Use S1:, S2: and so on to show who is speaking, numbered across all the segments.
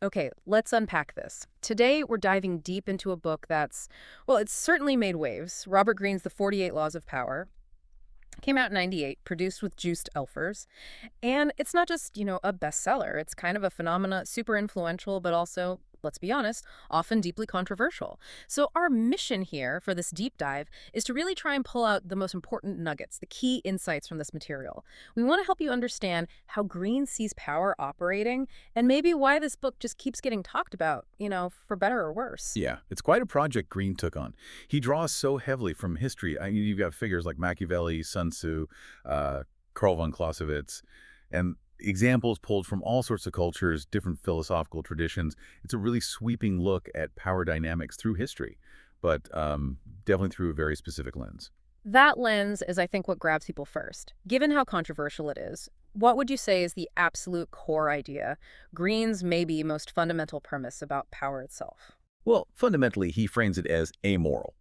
S1: Okay, let's unpack this. Today, we're diving deep into a book well, it's certainly made waves. Robert Greene's The 48 Laws of Power. Came out in 98, produced with Juiced Elfers. And it's not just, a bestseller. It's kind of a phenomena, super influential, but also, let's be honest, often deeply controversial. So our mission here for this deep dive is to really try and pull out the most important nuggets, the key insights from this material. We want to help you understand how Green sees power operating and maybe why this book just keeps getting talked about, for better or worse.
S2: Yeah, it's quite a project Greene took on. He draws so heavily from history. I mean, you've got figures like Machiavelli, Sun Tzu, uh, Karl von Clausewitz, and examples pulled from all sorts of cultures, different philosophical traditions. It's a really sweeping look at power dynamics through history, but definitely through a very specific lens.
S1: That lens is, I think, what grabs people first. Given how controversial it is, what would you say is the absolute core idea, Green's maybe most fundamental premise about power itself?
S2: Well, fundamentally, he frames it as amoral.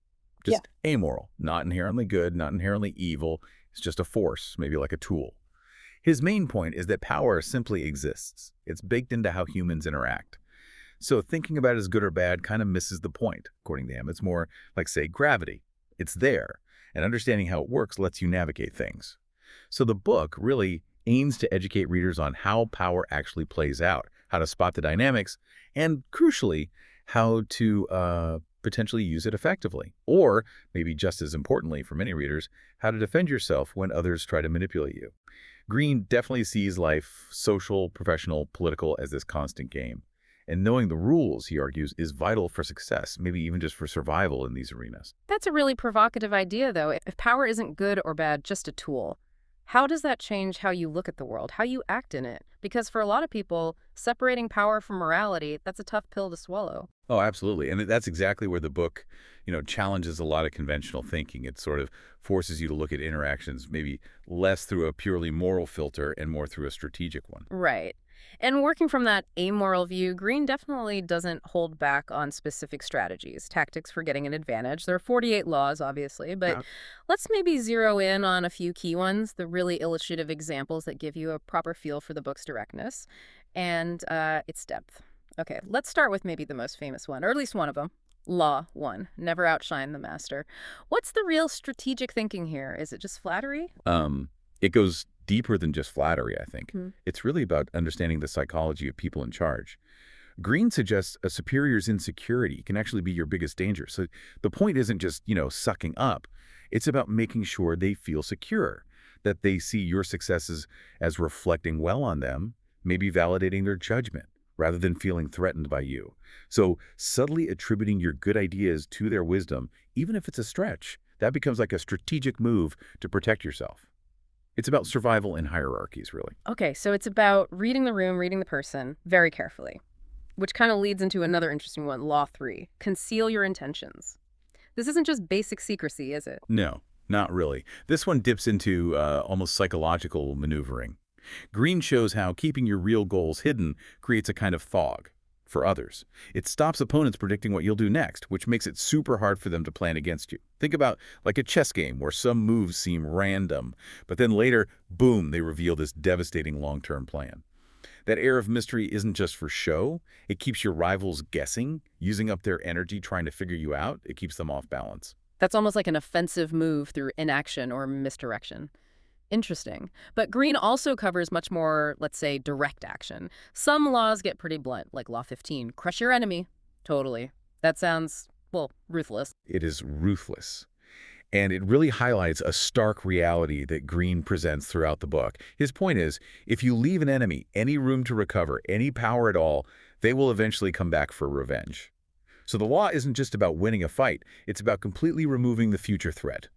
S1: Yeah.
S2: Just amoral, not inherently good, not inherently evil. It's just a force, maybe like a tool. His main point is that power simply exists. It's baked into how humans interact. So thinking about it as good or bad kind of misses the point, according to him. It's more like, say, gravity. It's there, and understanding how it works lets you navigate things. So the book really aims to educate readers on how power actually plays out, how to spot the dynamics, and crucially, how to potentially use it effectively. Or, maybe just as importantly for many readers, how to defend yourself when others try to manipulate you. Greene definitely sees life, social, professional, political, as this constant game. And knowing the rules, he argues, is vital for success, maybe even just for survival in these arenas.
S1: That's a really provocative idea, though. If power isn't good or bad, just a tool, how does that change how you look at the world, how you act in it? Because for a lot of people, separating power from morality, that's a tough pill to swallow.
S2: Oh, absolutely. And that's exactly where the book, challenges a lot of conventional thinking. It sort of forces you to look at interactions maybe less through a purely moral filter and more through a strategic one.
S1: Right. And working from that amoral view, Green definitely doesn't hold back on specific strategies, tactics for getting an advantage. There are 48 laws, obviously, but
S2: Yeah.
S1: let's maybe zero in on a few key ones, the really illustrative examples that give you a proper feel for the book's directness and its depth. Okay, let's start with maybe the most famous one, or at least one of them. Law 1, never outshine the master. What's the real strategic thinking here? Is it just flattery?
S2: It goes deeper than just flattery, I think.
S1: Hmm.
S2: It's really about understanding the psychology of people in charge. Greene suggests a superior's insecurity can actually be your biggest danger. So the point isn't just, sucking up. It's about making sure they feel secure, that they see your successes as reflecting well on them, maybe validating their judgment, rather than feeling threatened by you. So subtly attributing your good ideas to their wisdom, even if it's a stretch, that becomes like a strategic move to protect yourself. It's about survival in hierarchies, really.
S1: Okay, so it's about reading the room, reading the person very carefully, which kind of leads into another interesting one, Law 3, conceal your intentions. This isn't just basic secrecy, is it?
S2: No, not really. This one dips into almost psychological maneuvering. Greene shows how keeping your real goals hidden creates a kind of fog for others. It stops opponents predicting what you'll do next, which makes it super hard for them to plan against you. Think about like a chess game where some moves seem random, but then later, boom, they reveal this devastating long-term plan. That air of mystery isn't just for show. It keeps your rivals guessing, using up their energy trying to figure you out. It keeps them off balance.
S1: That's almost like an offensive move through inaction or misdirection. Interesting. But Green also covers much more, let's say, direct action. Some laws get pretty blunt, like Law 15, crush your enemy. Totally. That sounds, well, ruthless.
S2: It is ruthless. And it really highlights a stark reality that Greene presents throughout the book. His point is, if you leave an enemy any room to recover, any power at all, they will eventually come back for revenge. So the law isn't just about winning a fight. It's about completely removing the future threat.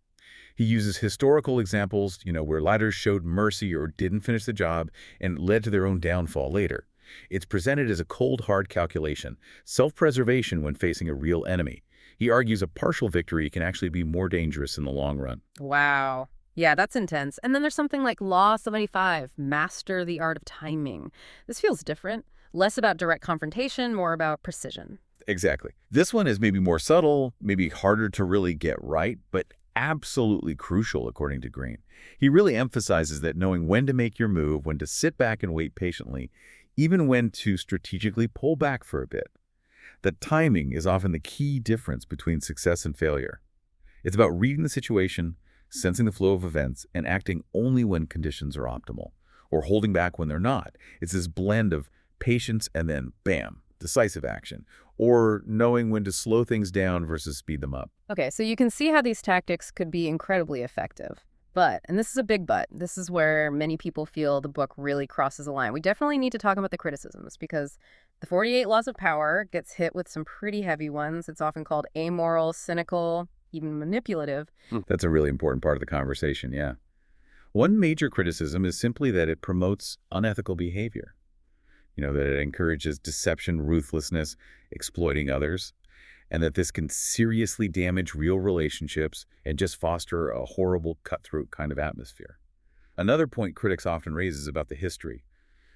S2: He uses historical examples, where leaders showed mercy or didn't finish the job and led to their own downfall later. It's presented as a cold, hard calculation, self-preservation when facing a real enemy. He argues a partial victory can actually be more dangerous in the long run.
S1: Wow. Yeah, that's intense. And then there's something like Law 75, master the art of timing. This feels different. Less about direct confrontation, more about precision.
S2: Exactly. This one is maybe more subtle, maybe harder to really get right, but absolutely crucial, according to Greene. He really emphasizes that knowing when to make your move, when to sit back and wait patiently, even when to strategically pull back for a bit. The timing is often the key difference between success and failure. It's about reading the situation, sensing the flow of events, and acting only when conditions are optimal, or holding back when they're not. It's this blend of patience and then, bam, decisive action, or knowing when to slow things down versus speed them up.
S1: Okay, so you can see how these tactics could be incredibly effective. But, and this is a big but, this is where many people feel the book really crosses a line. We definitely need to talk about the criticisms because the 48 Laws of Power gets hit with some pretty heavy ones. It's often called amoral, cynical, even manipulative.
S2: That's a really important part of the conversation, yeah. One major criticism is simply that it promotes unethical behavior. That it encourages deception, ruthlessness, exploiting others, and that this can seriously damage real relationships and just foster a horrible, cutthroat kind of atmosphere. Another point critics often raise is about the history.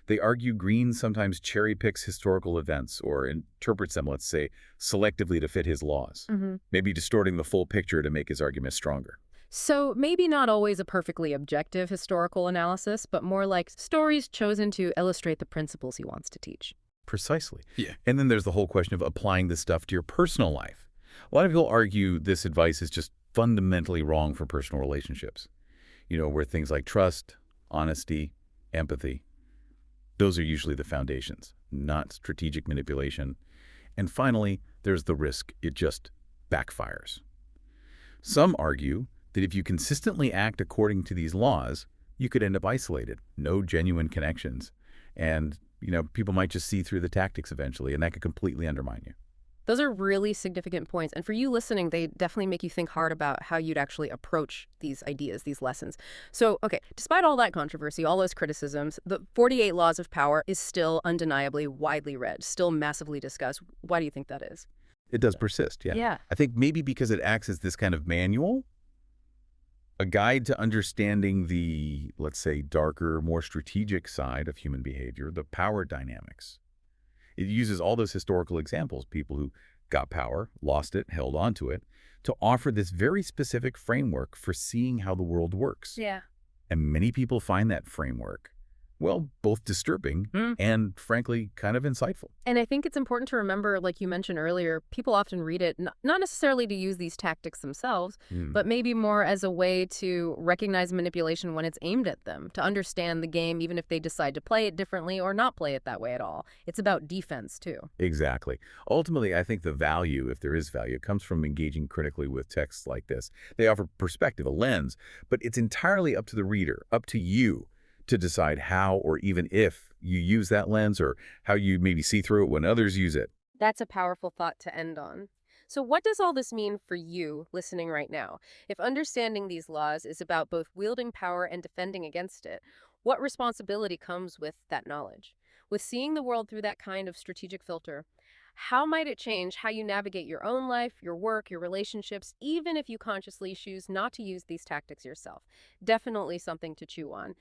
S2: They argue Greene sometimes cherry-picks historical events or interprets them, let's say, selectively to fit his laws, maybe distorting the full picture to make his argument stronger.
S1: So maybe not always a perfectly objective historical analysis, but more like stories chosen to illustrate the principles he wants to teach.
S2: Precisely. Yeah. And then there's the whole question of applying this stuff to your personal life. A lot of people argue this advice is just fundamentally wrong for personal relationships. Where things like trust, honesty, empathy, those are usually the foundations, not strategic manipulation. And finally, there's the risk it just backfires. Some argue that if you consistently act according to these laws, you could end up isolated, no genuine connections. And, people might just see through the tactics eventually, and that could completely undermine you.
S1: Those are really significant points. And for you listening, they definitely make you think hard about how you'd actually approach these ideas, these lessons. So, okay, despite all that controversy, all those criticisms, the 48 Laws of Power is still undeniably widely read, still massively discussed. Why do you think that is?
S2: It does persist, yeah.
S1: Yeah.
S2: I think maybe because it acts as this kind of manual, a guide to understanding the, let's say, darker, more strategic side of human behavior, the power dynamics. It uses all those historical examples, people who got power, lost it, held on to it, to offer this very specific framework for seeing how the world works.
S1: Yeah.
S2: And many people find that framework, well, both disturbing and, frankly, kind of insightful.
S1: And I think it's important to remember, like you mentioned earlier, people often read it not necessarily to use these tactics themselves, but maybe more as a way to recognize manipulation when it's aimed at them, to understand the game even if they decide to play it differently or not play it that way at all. It's about defense, too.
S2: Exactly. Ultimately, I think the value, if there is value, comes from engaging critically with texts like this. They offer perspective, a lens, but it's entirely up to the reader, up to you, to decide how or even if you use that lens or how you maybe see through it when others use it.
S1: That's a powerful thought to end on. So what does all this mean for you listening right now? If understanding these laws is about both wielding power and defending against it, what responsibility comes with that knowledge? With seeing the world through that kind of strategic filter, how might it change how you navigate your own life, your work, your relationships, even if you consciously choose not to use these tactics yourself? Definitely something to chew on.